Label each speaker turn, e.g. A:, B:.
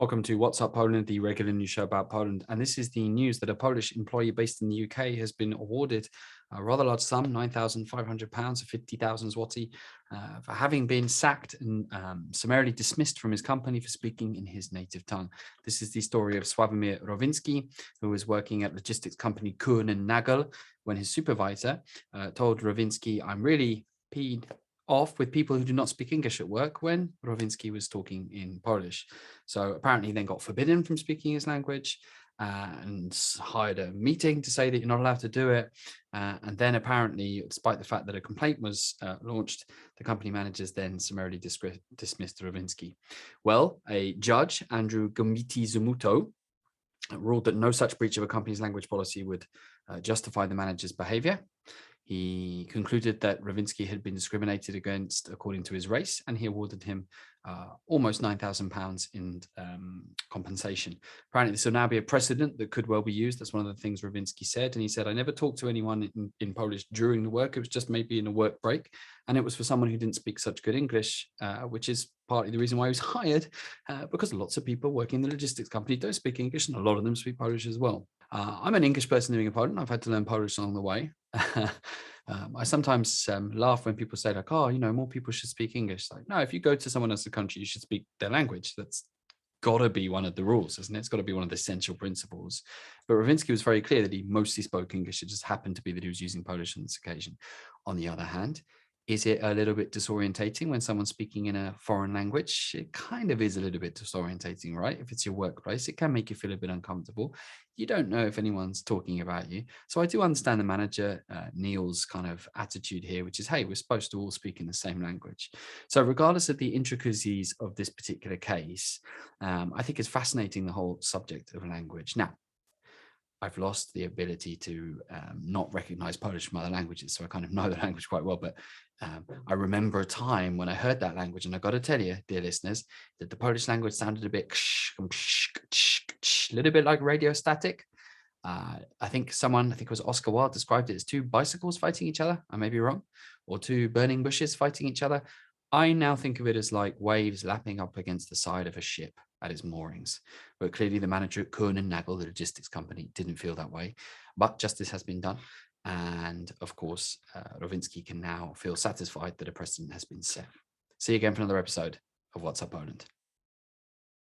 A: Welcome to What's Up Poland, the regular news show about Poland. And this is the news that a Polish employee based in the UK has been awarded a rather large sum, £9,500 or 50,000 zloty, for having been sacked and summarily dismissed from his company for speaking in his native tongue. This is the story of Sławomir Rowinski, who was working at logistics company Kuhn and Nagel, when his supervisor told Rowinski, "I'm really peed off with people who do not speak English at work," when Rowinski was talking in Polish. So apparently he then got forbidden from speaking his language and hired a meeting to say that you're not allowed to do it. And then apparently, despite the fact that a complaint was launched, the company managers then summarily dismissed Rowinski. Well, a judge, Andrew Gomiti Zumuto, ruled that no such breach of a company's language policy would justify the manager's behavior. He concluded that Rowinski had been discriminated against according to his race, and he awarded him almost £9,000 in compensation. Apparently, this will now be a precedent that could well be used. That's one of the things Rowinski said. And he said, "I never talked to anyone in Polish during the work. It was just maybe in a work break. And it was for someone who didn't speak such good English, which is partly the reason why he was hired, because lots of people working in the logistics company don't speak English, and a lot of them speak Polish as well." I'm an English person living in Poland. I've had to learn Polish along the way. I sometimes laugh when people say, like, "Oh, more people should speak English." Like, no, if you go to someone else's country, you should speak their language. That's got to be one of the rules, isn't it? It's got to be one of the essential principles. But Rowinski was very clear that he mostly spoke English. It just happened to be that he was using Polish on this occasion. On the other hand, is it a little bit disorientating when someone's speaking in a foreign language? It kind of is a little bit disorientating, right? If it's your workplace, it can make you feel a bit uncomfortable. You don't know if anyone's talking about you. So I do understand the manager, Neil's kind of attitude here, which is, hey, we're supposed to all speak in the same language. So regardless of the intricacies of this particular case, I think it's fascinating, the whole subject of language. Now, I've lost the ability to not recognize Polish from other languages, so I kind of know the language quite well. But I remember a time when I heard that language, and I got to tell you, dear listeners, that the Polish language sounded a bit, a little bit like radio static. I think it was Oscar Wilde, described it as two bicycles fighting each other. I may be wrong, or two burning bushes fighting each other. I now think of it as like waves lapping up against the side of a ship at its moorings. But clearly the manager at Kuhn and Nagel, the logistics company, didn't feel that way. But justice has been done. And of course, Rowinski can now feel satisfied that a precedent has been set. See you again for another episode of What's Up Poland.